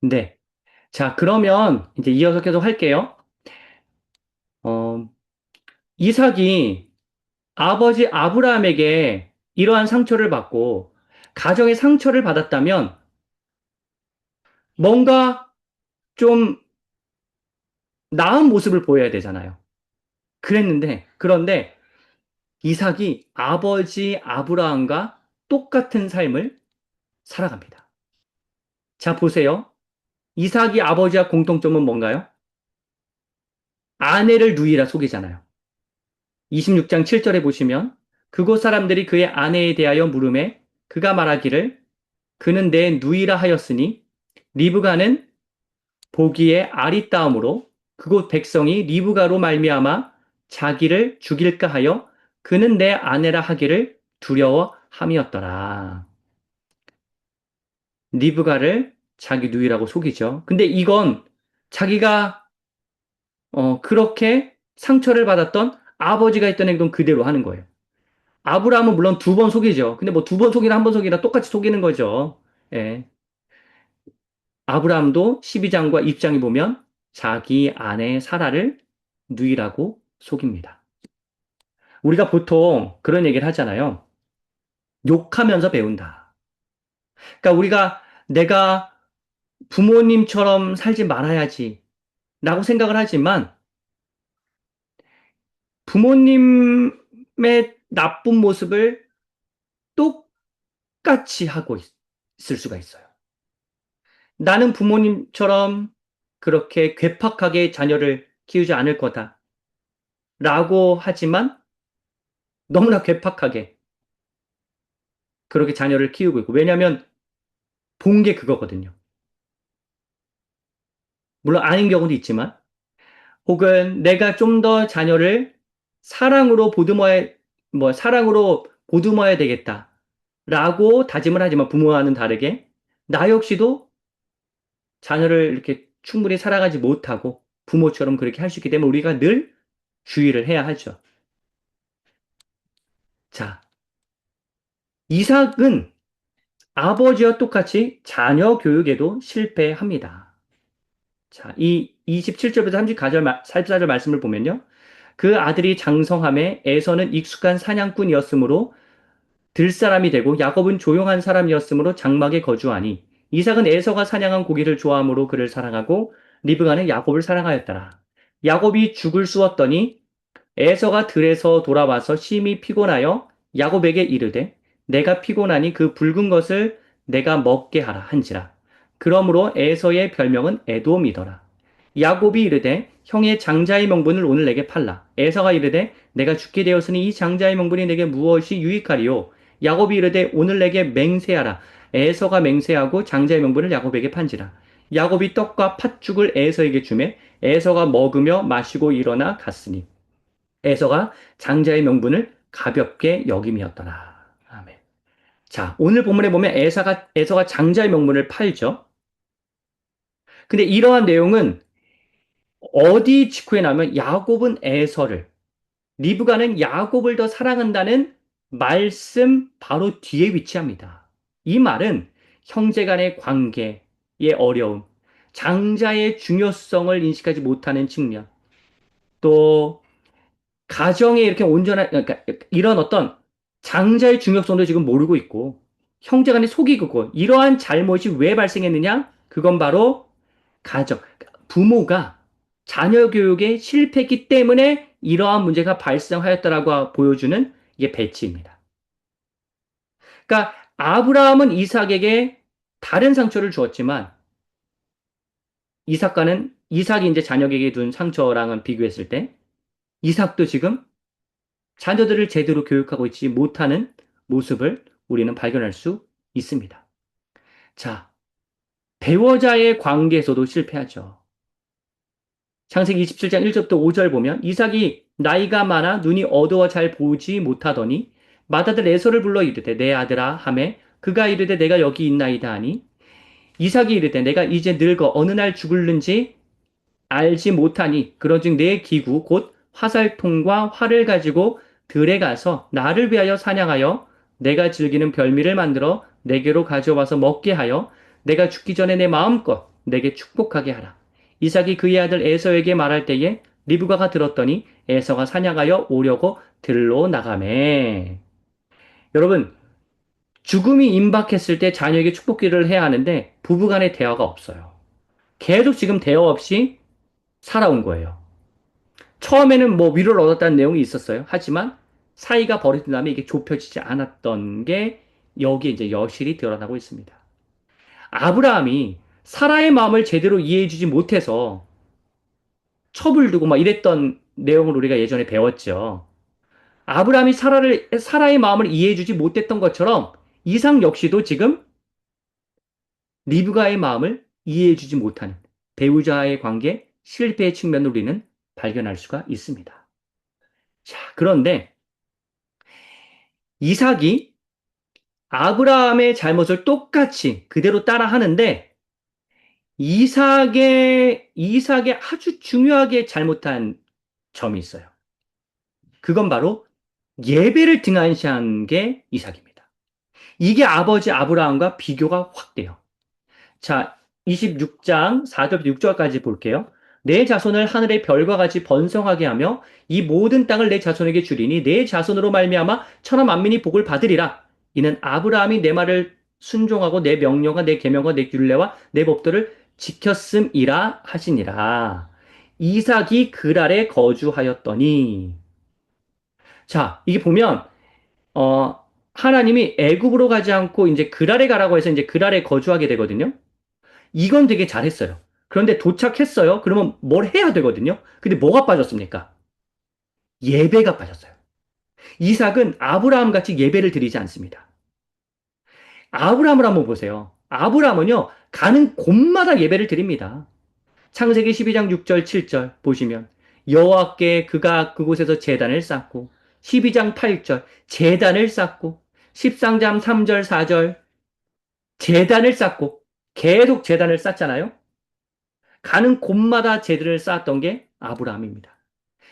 네. 자, 그러면 이제 이어서 계속 할게요. 어, 이삭이 아버지 아브라함에게 이러한 상처를 받고 가정의 상처를 받았다면 뭔가 좀 나은 모습을 보여야 되잖아요. 그런데 이삭이 아버지 아브라함과 똑같은 삶을 살아갑니다. 자, 보세요. 이삭이 아버지와 공통점은 뭔가요? 아내를 누이라 속이잖아요. 26장 7절에 보시면 그곳 사람들이 그의 아내에 대하여 물으매 그가 말하기를 그는 내 누이라 하였으니 리브가는 보기에 아리따움으로 그곳 백성이 리브가로 말미암아 자기를 죽일까 하여 그는 내 아내라 하기를 두려워함이었더라. 리브가를 자기 누이라고 속이죠. 근데 이건 자기가 그렇게 상처를 받았던 아버지가 했던 행동 그대로 하는 거예요. 아브라함은 물론 두 번 속이죠. 근데 뭐 두 번 속이나 한 번 속이나 똑같이 속이는 거죠. 예. 아브라함도 12장과 입장에 보면 자기 아내 사라를 누이라고 속입니다. 우리가 보통 그런 얘기를 하잖아요. 욕하면서 배운다. 그러니까 우리가 내가 부모님처럼 살지 말아야지 라고 생각을 하지만 부모님의 나쁜 모습을 똑같이 하고 있을 수가 있어요. 나는 부모님처럼 그렇게 괴팍하게 자녀를 키우지 않을 거다. 라고 하지만 너무나 괴팍하게 그렇게 자녀를 키우고 있고. 왜냐하면 본 게 그거거든요. 물론 아닌 경우도 있지만, 혹은 내가 좀 더 자녀를 사랑으로 사랑으로 보듬어야 되겠다. 라고 다짐을 하지만 부모와는 다르게, 나 역시도 자녀를 이렇게 충분히 살아가지 못하고 부모처럼 그렇게 할 수 있기 때문에 우리가 늘 주의를 해야 하죠. 자, 이삭은 아버지와 똑같이 자녀 교육에도 실패합니다. 자, 이 27절부터 34절 말씀을 보면요. 그 아들이 장성함에 에서는 익숙한 사냥꾼이었으므로 들사람이 되고 야곱은 조용한 사람이었으므로 장막에 거주하니 이삭은 에서가 사냥한 고기를 좋아함으로 그를 사랑하고 리브가는 야곱을 사랑하였더라. 야곱이 죽을 쑤었더니 에서가 들에서 돌아와서 심히 피곤하여 야곱에게 이르되 내가 피곤하니 그 붉은 것을 내가 먹게 하라 한지라. 그러므로 에서의 별명은 에돔이더라. 야곱이 이르되 형의 장자의 명분을 오늘 내게 팔라. 에서가 이르되 내가 죽게 되었으니 이 장자의 명분이 내게 무엇이 유익하리요. 야곱이 이르되 오늘 내게 맹세하라. 에서가 맹세하고 장자의 명분을 야곱에게 판지라. 야곱이 떡과 팥죽을 에서에게 주매 에서가 먹으며 마시고 일어나 갔으니 에서가 장자의 명분을 가볍게 여김이었더라. 아멘. 자, 오늘 본문에 보면 에서가 장자의 명분을 팔죠. 근데 이러한 내용은 어디 직후에 나오면 야곱은 에서를, 리브가는 야곱을 더 사랑한다는 말씀 바로 뒤에 위치합니다. 이 말은 형제 간의 관계의 어려움, 장자의 중요성을 인식하지 못하는 측면, 또 가정에 이렇게 그러니까 이런 어떤 장자의 중요성도 지금 모르고 있고, 형제간에 속이 고 이러한 잘못이 왜 발생했느냐? 그건 바로 부모가 자녀 교육에 실패했기 때문에 이러한 문제가 발생하였다라고 보여주는 이게 배치입니다. 그러니까 아브라함은 이삭에게 다른 상처를 주었지만 이삭이 이제 자녀에게 둔 상처랑은 비교했을 때 이삭도 지금 자녀들을 제대로 교육하고 있지 못하는 모습을 우리는 발견할 수 있습니다. 자, 배우자의 관계에서도 실패하죠. 창세기 27장 1절부터 5절 보면 이삭이 나이가 많아 눈이 어두워 잘 보지 못하더니 맏아들 에서를 불러 이르되 내 아들아 하매 그가 이르되 내가 여기 있나이다 하니 이삭이 이르되 내가 이제 늙어 어느 날 죽을는지 알지 못하니 그런즉 내 기구 곧 화살통과 활을 가지고 들에 가서 나를 위하여 사냥하여 내가 즐기는 별미를 만들어 내게로 가져와서 먹게 하여 내가 죽기 전에 내 마음껏 내게 축복하게 하라. 이삭이 그의 아들 에서에게 말할 때에 리브가가 들었더니 에서가 사냥하여 오려고 들로 나가매. 여러분, 죽음이 임박했을 때 자녀에게 축복기를 해야 하는데 부부간의 대화가 없어요. 계속 지금 대화 없이 살아온 거예요. 처음에는 뭐 위로를 얻었다는 내용이 있었어요. 하지만 사이가 벌어진 다음에 이게 좁혀지지 않았던 게 여기에 이제 여실히 드러나고 있습니다. 아브라함이 사라의 마음을 제대로 이해해주지 못해서 첩을 두고 막 이랬던 내용을 우리가 예전에 배웠죠. 아브라함이 사라의 마음을 이해해주지 못했던 것처럼 이삭 역시도 지금 리브가의 마음을 이해해주지 못하는 배우자의 관계 실패의 측면을 우리는 발견할 수가 있습니다. 자, 그런데 이삭이 아브라함의 잘못을 똑같이 그대로 따라 하는데 이삭의 아주 중요하게 잘못한 점이 있어요. 그건 바로 예배를 등한시한 게 이삭입니다. 이게 아버지 아브라함과 비교가 확 돼요. 자, 26장 4절부터 6절까지 볼게요. 내 자손을 하늘의 별과 같이 번성하게 하며 이 모든 땅을 내 자손에게 주리니 내 자손으로 말미암아 천하 만민이 복을 받으리라. 이는 아브라함이 내 말을 순종하고 내 명령과 내 계명과 내 율례와 내 법도를 지켰음이라 하시니라. 이삭이 그랄에 거주하였더니 자, 이게 보면 하나님이 애굽으로 가지 않고 이제 그랄에 가라고 해서 이제 그랄에 거주하게 되거든요. 이건 되게 잘했어요. 그런데 도착했어요. 그러면 뭘 해야 되거든요. 근데 뭐가 빠졌습니까? 예배가 빠졌어요. 이삭은 아브라함 같이 예배를 드리지 않습니다. 아브라함을 한번 보세요. 아브라함은요, 가는 곳마다 예배를 드립니다. 창세기 12장 6절, 7절 보시면 여호와께 그가 그곳에서 제단을 쌓고 12장 8절 제단을 쌓고 13장 3절, 4절 제단을 쌓고 계속 제단을 쌓잖아요. 가는 곳마다 제단을 쌓았던 게 아브라함입니다.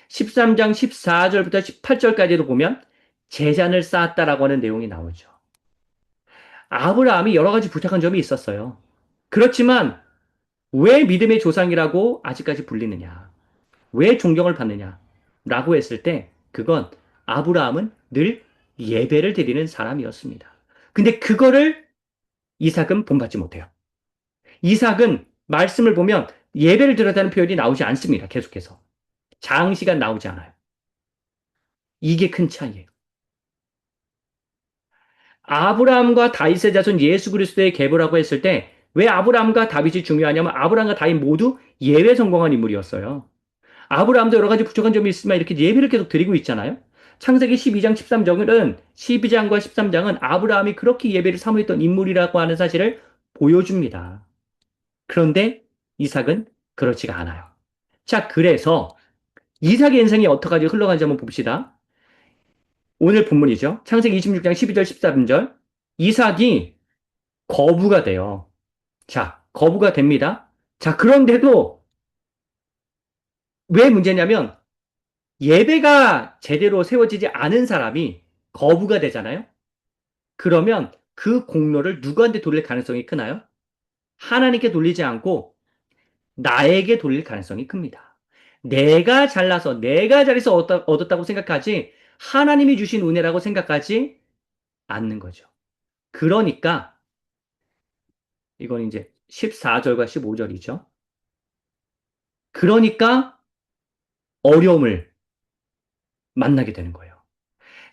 13장 14절부터 18절까지도 보면 제단을 쌓았다라고 하는 내용이 나오죠. 아브라함이 여러 가지 부탁한 점이 있었어요. 그렇지만 왜 믿음의 조상이라고 아직까지 불리느냐? 왜 존경을 받느냐? 라고 했을 때 그건 아브라함은 늘 예배를 드리는 사람이었습니다. 근데 그거를 이삭은 본받지 못해요. 이삭은 말씀을 보면 예배를 드렸다는 표현이 나오지 않습니다. 계속해서. 장시간 나오지 않아요. 이게 큰 차이예요. 아브라함과 다윗의 자손 예수 그리스도의 계보라고 했을 때 왜 아브라함과 다윗이 중요하냐면 아브라함과 다윗 모두 예배 성공한 인물이었어요. 아브라함도 여러 가지 부족한 점이 있지만 이렇게 예배를 계속 드리고 있잖아요. 창세기 12장 13절은 12장과 13장은 아브라함이 그렇게 예배를 사모했던 인물이라고 하는 사실을 보여줍니다. 그런데 이삭은 그렇지가 않아요. 자, 그래서 이삭의 인생이 어떻게 흘러가는지 한번 봅시다. 오늘 본문이죠. 창세기 26장 12절 13절. 이삭이 거부가 돼요. 자, 거부가 됩니다. 자, 그런데도 왜 문제냐면 예배가 제대로 세워지지 않은 사람이 거부가 되잖아요. 그러면 그 공로를 누구한테 돌릴 가능성이 크나요? 하나님께 돌리지 않고 나에게 돌릴 가능성이 큽니다. 내가 잘나서 내가 잘해서 얻었다고 생각하지 하나님이 주신 은혜라고 생각하지 않는 거죠. 그러니까 이건 이제 14절과 15절이죠. 그러니까 어려움을 만나게 되는 거예요.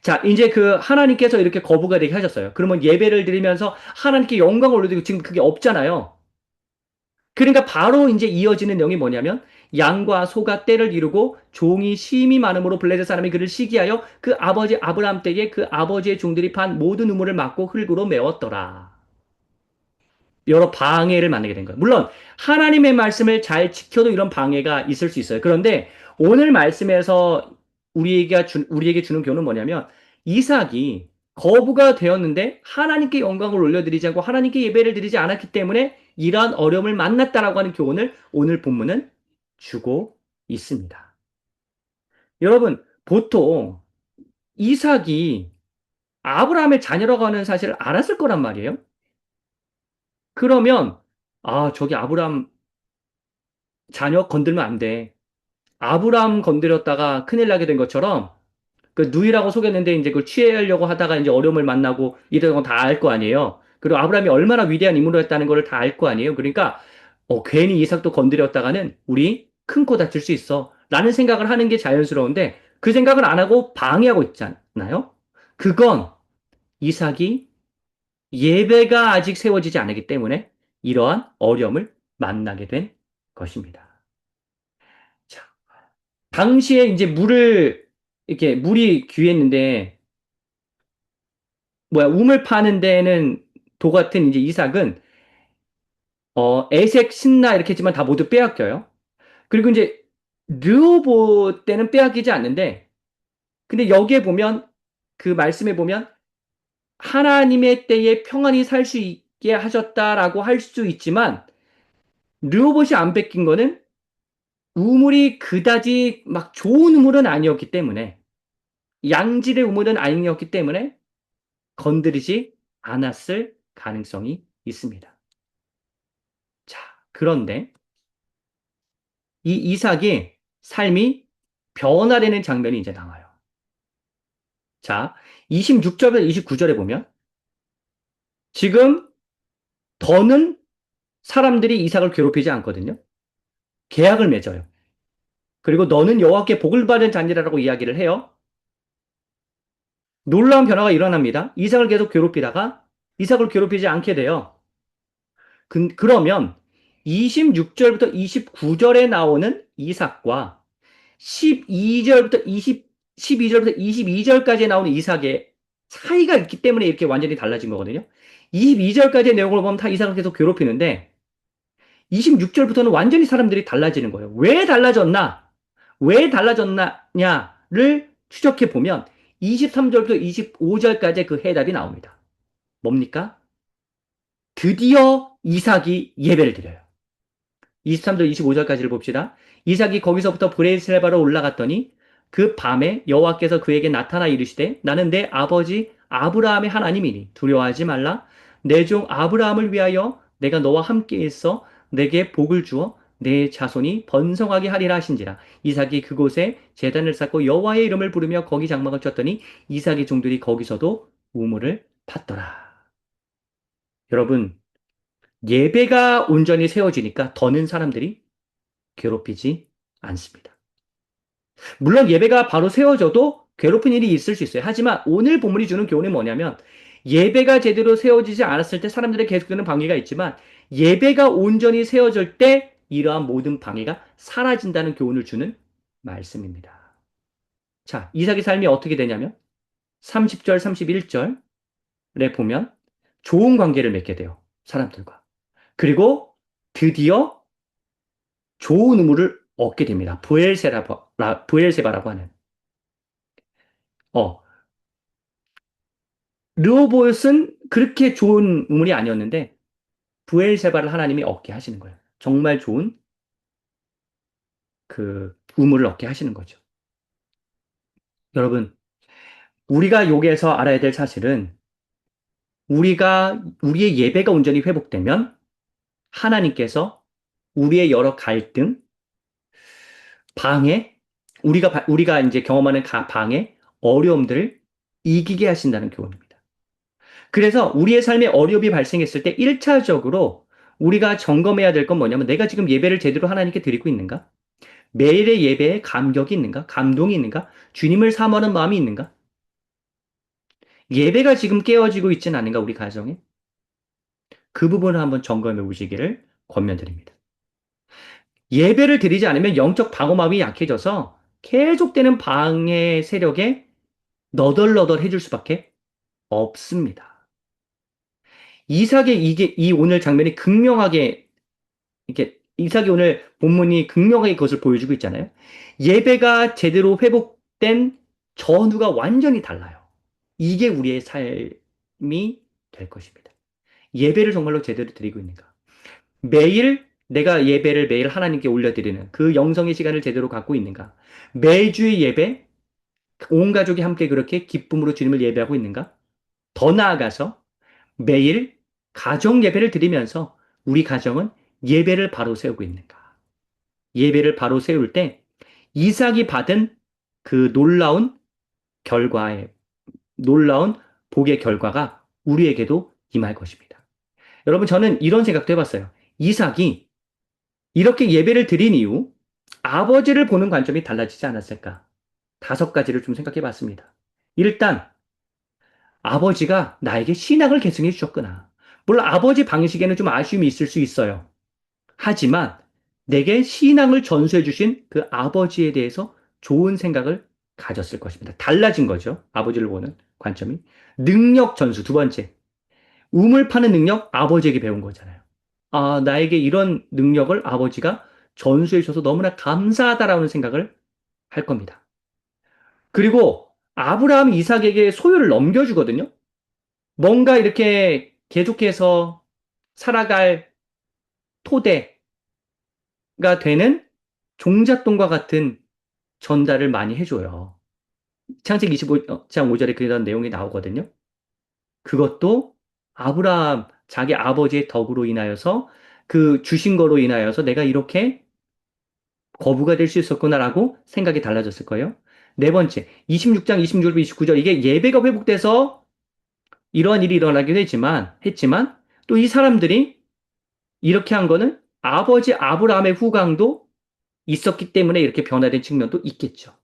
자, 이제 그 하나님께서 이렇게 거부가 되게 하셨어요. 그러면 예배를 드리면서 하나님께 영광을 올려드리고 지금 그게 없잖아요. 그러니까 바로 이제 이어지는 내용이 뭐냐면 양과 소가 떼를 이루고 종이 심이 많음으로 블레셋 사람이 그를 시기하여 그 아버지 아브라함 때에 그 아버지의 종들이 판 모든 우물을 막고 흙으로 메웠더라. 여러 방해를 만나게 된 거예요. 물론 하나님의 말씀을 잘 지켜도 이런 방해가 있을 수 있어요. 그런데 오늘 말씀에서 우리에게 주는 교훈은 뭐냐면 이삭이 거부가 되었는데 하나님께 영광을 올려드리지 않고 하나님께 예배를 드리지 않았기 때문에 이러한 어려움을 만났다라고 하는 교훈을 오늘 본문은 주고 있습니다. 여러분, 보통 이삭이 아브라함의 자녀라고 하는 사실을 알았을 거란 말이에요. 그러면 저기 아브라함 자녀 건들면 안 돼. 아브라함 건드렸다가 큰일 나게 된 것처럼 그 누이라고 속였는데 이제 그걸 취해하려고 하다가 이제 어려움을 만나고 이런 건 다 알 거 아니에요. 그리고 아브라함이 얼마나 위대한 인물이었다는 걸 다 알 거 아니에요. 그러니까 괜히 이삭도 건드렸다가는 우리 큰 코 다칠 수 있어. 라는 생각을 하는 게 자연스러운데 그 생각을 안 하고 방해하고 있잖아요. 그건 이삭이 예배가 아직 세워지지 않았기 때문에 이러한 어려움을 만나게 된 것입니다. 자, 당시에 이제 이렇게 물이 귀했는데 우물 파는 데는 도 같은 이제 이삭은, 에색, 신라 이렇게 했지만 다 모두 빼앗겨요. 그리고 이제 르호보 때는 빼앗기지 않는데, 근데 여기에 보면, 그 말씀에 보면, 하나님의 때에 평안히 살 수 있게 하셨다라고 할 수 있지만, 르호봇이 안 뺏긴 거는 우물이 그다지 막 좋은 우물은 아니었기 때문에, 양질의 우물은 아니었기 때문에 건드리지 않았을 가능성이 있습니다. 자, 그런데 이 이삭의 삶이 변화되는 장면이 이제 나와요. 자, 26절에서 29절에 보면 지금 더는 사람들이 이삭을 괴롭히지 않거든요. 계약을 맺어요. 그리고 너는 여호와께 복을 받은 자니라라고 이야기를 해요. 놀라운 변화가 일어납니다. 이삭을 계속 괴롭히다가 이삭을 괴롭히지 않게 돼요. 그러면 26절부터 29절에 나오는 이삭과 12절부터 12절부터 22절까지 나오는 이삭의 차이가 있기 때문에 이렇게 완전히 달라진 거거든요. 22절까지의 내용을 보면 다 이삭을 계속 괴롭히는데 26절부터는 완전히 사람들이 달라지는 거예요. 왜 달라졌나? 왜 달라졌냐를 추적해 보면 23절부터 25절까지 그 해답이 나옵니다. 뭡니까? 드디어 이삭이 예배를 드려요. 23절 25절까지를 봅시다. 이삭이 거기서부터 브레이스레바로 올라갔더니 그 밤에 여호와께서 그에게 나타나 이르시되 나는 내 아버지 아브라함의 하나님이니 두려워하지 말라. 내 종 아브라함을 위하여 내가 너와 함께 있어 내게 복을 주어 내 자손이 번성하게 하리라 하신지라. 이삭이 그곳에 제단을 쌓고 여호와의 이름을 부르며 거기 장막을 쳤더니 이삭의 종들이 거기서도 우물을 팠더라. 여러분, 예배가 온전히 세워지니까 더는 사람들이 괴롭히지 않습니다. 물론 예배가 바로 세워져도 괴롭힌 일이 있을 수 있어요. 하지만 오늘 본문이 주는 교훈은 뭐냐면 예배가 제대로 세워지지 않았을 때 사람들의 계속되는 방해가 있지만 예배가 온전히 세워질 때 이러한 모든 방해가 사라진다는 교훈을 주는 말씀입니다. 자, 이삭의 삶이 어떻게 되냐면 30절, 31절에 보면 좋은 관계를 맺게 돼요. 사람들과. 그리고 드디어 좋은 우물을 얻게 됩니다. 부엘세바라고 하는. 어, 르호보옷은 그렇게 좋은 우물이 아니었는데 부엘세바를 하나님이 얻게 하시는 거예요. 정말 좋은 그 우물을 얻게 하시는 거죠. 여러분, 우리가 여기에서 알아야 될 사실은 우리의 예배가 온전히 회복되면 하나님께서 우리의 여러 갈등, 방해, 우리가 이제 경험하는 방해, 어려움들을 이기게 하신다는 교훈입니다. 그래서 우리의 삶에 어려움이 발생했을 때 1차적으로 우리가 점검해야 될 건 뭐냐면 내가 지금 예배를 제대로 하나님께 드리고 있는가? 매일의 예배에 감격이 있는가? 감동이 있는가? 주님을 사모하는 마음이 있는가? 예배가 지금 깨어지고 있지는 않은가? 우리 가정에? 그 부분을 한번 점검해 보시기를 권면드립니다. 예배를 드리지 않으면 영적 방어막이 약해져서 계속되는 방해 세력에 너덜너덜 해줄 수밖에 없습니다. 이삭의 이 오늘 장면이 극명하게 이렇게 이삭이 오늘 본문이 극명하게 그것을 보여주고 있잖아요. 예배가 제대로 회복된 전후가 완전히 달라요. 이게 우리의 삶이 될 것입니다. 예배를 정말로 제대로 드리고 있는가? 매일 내가 예배를 매일 하나님께 올려드리는 그 영성의 시간을 제대로 갖고 있는가? 매주의 예배, 온 가족이 함께 그렇게 기쁨으로 주님을 예배하고 있는가? 더 나아가서 매일 가정 예배를 드리면서 우리 가정은 예배를 바로 세우고 있는가? 예배를 바로 세울 때 이삭이 받은 그 놀라운 복의 결과가 우리에게도 임할 것입니다. 여러분, 저는 이런 생각도 해봤어요. 이삭이 이렇게 예배를 드린 이후 아버지를 보는 관점이 달라지지 않았을까? 다섯 가지를 좀 생각해 봤습니다. 일단, 아버지가 나에게 신앙을 계승해 주셨구나. 물론 아버지 방식에는 좀 아쉬움이 있을 수 있어요. 하지만 내게 신앙을 전수해 주신 그 아버지에 대해서 좋은 생각을 가졌을 것입니다. 달라진 거죠. 아버지를 보는 관점이. 능력 전수, 두 번째. 우물 파는 능력 아버지에게 배운 거잖아요. 아, 나에게 이런 능력을 아버지가 전수해 주셔서 너무나 감사하다라는 생각을 할 겁니다. 그리고 아브라함이 이삭에게 소유를 넘겨주거든요. 뭔가 이렇게 계속해서 살아갈 토대가 되는 종잣돈과 같은 전달을 많이 해줘요. 창세기 25장 5절에 그런 내용이 나오거든요. 그것도 아브라함, 자기 아버지의 덕으로 인하여서 그 주신 거로 인하여서 내가 이렇게 거부가 될 수 있었구나라고 생각이 달라졌을 거예요. 네 번째, 26장 26절, 29절, 이게 예배가 회복돼서 이러한 일이 일어나기도 했지만 또 이 사람들이 이렇게 한 거는 아버지 아브라함의 후광도 있었기 때문에 이렇게 변화된 측면도 있겠죠.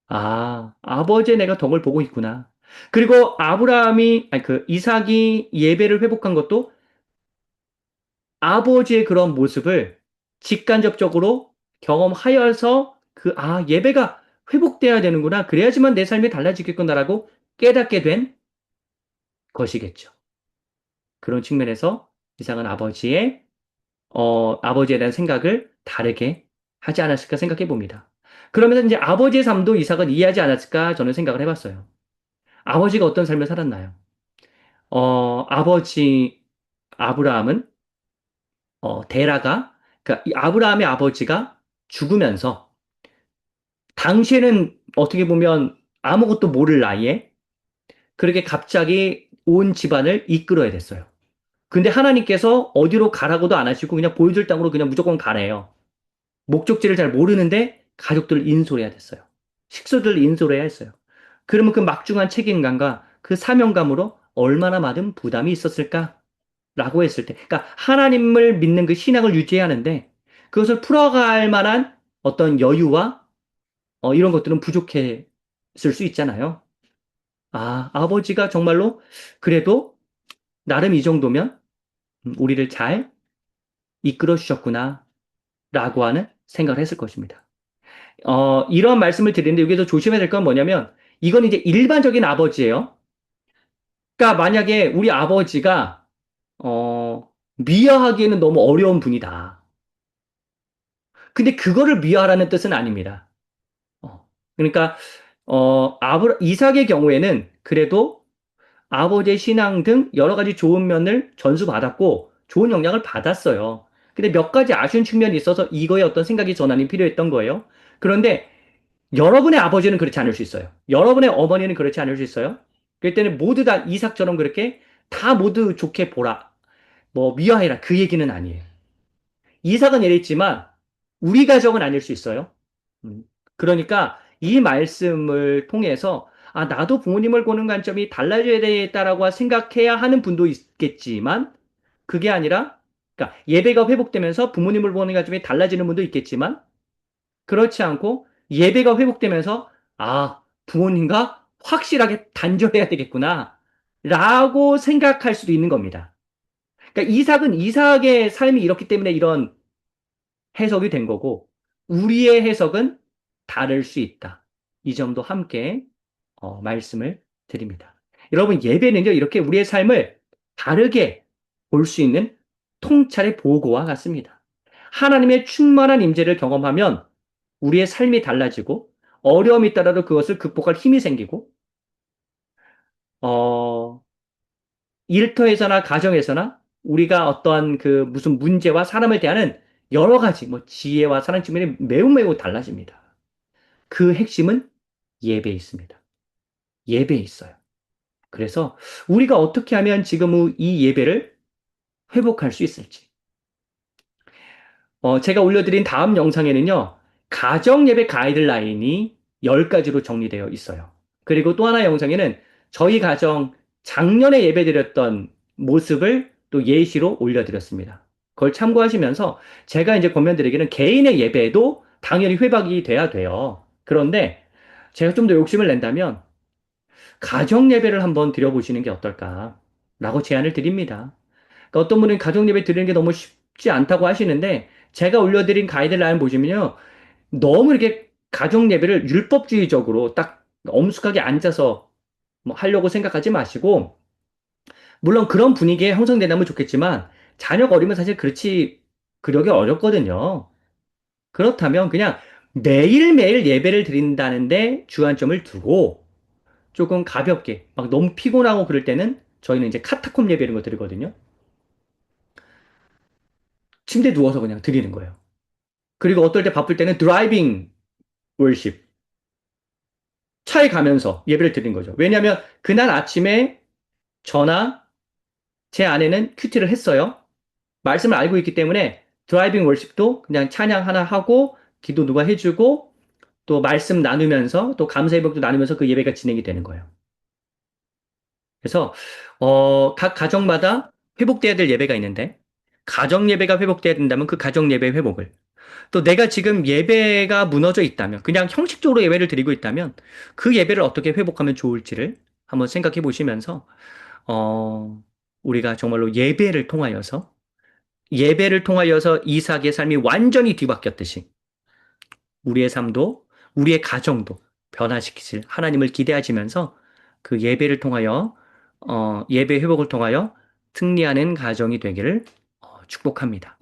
아, 아버지의 내가 덕을 보고 있구나. 그리고 아니, 그 이삭이 예배를 회복한 것도 아버지의 그런 모습을 직간접적으로 경험하여서 예배가 회복돼야 되는구나. 그래야지만 내 삶이 달라지겠구나라고 깨닫게 된 것이겠죠. 그런 측면에서 이삭은 아버지에 대한 생각을 다르게 하지 않았을까 생각해 봅니다. 그러면서 이제 아버지의 삶도 이삭은 이해하지 않았을까 저는 생각을 해봤어요. 아버지가 어떤 삶을 살았나요? 아버지 아브라함은 그러니까 이 아브라함의 아버지가 죽으면서 당시에는 어떻게 보면 아무것도 모를 나이에 그렇게 갑자기 온 집안을 이끌어야 됐어요. 근데 하나님께서 어디로 가라고도 안 하시고 그냥 보여줄 땅으로 그냥 무조건 가래요. 목적지를 잘 모르는데 가족들을 인솔해야 됐어요. 식구들을 인솔해야 했어요. 그러면 그 막중한 책임감과 그 사명감으로 얼마나 많은 부담이 있었을까? 라고 했을 때, 그러니까 하나님을 믿는 그 신앙을 유지해야 하는데 그것을 풀어갈 만한 어떤 여유와 이런 것들은 부족했을 수 있잖아요. 아, 아버지가 정말로 그래도 나름 이 정도면 우리를 잘 이끌어 주셨구나 라고 하는 생각을 했을 것입니다. 이런 말씀을 드리는데 여기서 조심해야 될 건 뭐냐면 이건 이제 일반적인 아버지예요. 그러니까 만약에 우리 아버지가 미화하기에는 너무 어려운 분이다. 근데 그거를 미화하라는 뜻은 아닙니다. 그러니까 이삭의 경우에는 그래도 아버지의 신앙 등 여러 가지 좋은 면을 전수받았고 좋은 영향을 받았어요. 근데 몇 가지 아쉬운 측면이 있어서 이거에 어떤 생각이 전환이 필요했던 거예요. 그런데 여러분의 아버지는 그렇지 않을 수 있어요. 여러분의 어머니는 그렇지 않을 수 있어요. 그럴 때는 모두 다 이삭처럼 그렇게 다 모두 좋게 보라. 뭐 미워해라. 그 얘기는 아니에요. 이삭은 이랬지만 우리 가정은 아닐 수 있어요. 음. 그러니까 이 말씀을 통해서 나도 부모님을 보는 관점이 달라져야 되겠다라고 생각해야 하는 분도 있겠지만 그게 아니라 그러니까 예배가 회복되면서 부모님을 보는 관점이 달라지는 분도 있겠지만 그렇지 않고 예배가 회복되면서 부모님과 확실하게 단절해야 되겠구나 라고 생각할 수도 있는 겁니다. 그러니까 이삭은 이삭의 삶이 이렇기 때문에 이런 해석이 된 거고 우리의 해석은 다를 수 있다. 이 점도 함께 말씀을 드립니다. 여러분 예배는요 이렇게 우리의 삶을 다르게 볼 수 있는 통찰의 보고와 같습니다. 하나님의 충만한 임재를 경험하면 우리의 삶이 달라지고 어려움이 있더라도 그것을 극복할 힘이 생기고 어, 일터에서나 가정에서나 우리가 어떠한 그 무슨 문제와 사람을 대하는 여러 가지 뭐 지혜와 사랑 측면이 매우 매우 달라집니다. 그 핵심은 예배에 있습니다. 예배에 있어요. 그래서 우리가 어떻게 하면 지금 이 예배를 회복할 수 있을지. 제가 올려드린 다음 영상에는요, 가정 예배 가이드라인이 10가지로 정리되어 있어요. 그리고 또 하나 영상에는 저희 가정 작년에 예배드렸던 모습을 또 예시로 올려드렸습니다. 그걸 참고하시면서 제가 이제 권면드리기는 개인의 예배도 당연히 회복이 돼야 돼요. 그런데 제가 좀 더 욕심을 낸다면 가정 예배를 한번 드려보시는 게 어떨까라고 제안을 드립니다. 그러니까 어떤 분은 가정 예배 드리는 게 너무 쉽지 않다고 하시는데 제가 올려드린 가이드라인 보시면요. 너무 이렇게 가정 예배를 율법주의적으로 딱 엄숙하게 앉아서 뭐 하려고 생각하지 마시고 물론 그런 분위기에 형성된다면 좋겠지만 자녀가 어리면 사실 그러기 어렵거든요. 그렇다면 그냥 매일매일 예배를 드린다는데 주안점을 두고 조금 가볍게 막 너무 피곤하고 그럴 때는 저희는 이제 카타콤 예배 이런 거 드리거든요. 침대에 누워서 그냥 드리는 거예요. 그리고 어떨 때 바쁠 때는 드라이빙 월십 차에 가면서 예배를 드린 거죠. 왜냐하면 그날 아침에 저나 제 아내는 큐티를 했어요. 말씀을 알고 있기 때문에 드라이빙 월십도 그냥 찬양 하나 하고 기도 누가 해주고 또 말씀 나누면서 또 감사 예배도 나누면서 그 예배가 진행이 되는 거예요. 그래서 각 가정마다 회복돼야 될 예배가 있는데 가정 예배가 회복돼야 된다면 그 가정 예배 회복을 또 내가 지금 예배가 무너져 있다면 그냥 형식적으로 예배를 드리고 있다면 그 예배를 어떻게 회복하면 좋을지를 한번 생각해 보시면서 어, 우리가 정말로 예배를 통하여서 이삭의 삶이 완전히 뒤바뀌었듯이 우리의 삶도 우리의 가정도 변화시키실 하나님을 기대하시면서 그 예배를 통하여 예배 회복을 통하여 승리하는 가정이 되기를 축복합니다.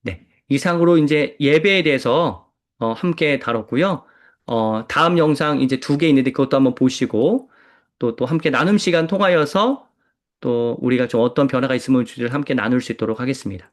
네. 이상으로 이제 예배에 대해서 함께 다뤘고요. 다음 영상 이제 2개 있는데 그것도 한번 보시고 또 함께 나눔 시간 통하여서 또 우리가 좀 어떤 변화가 있으면 주를 함께 나눌 수 있도록 하겠습니다.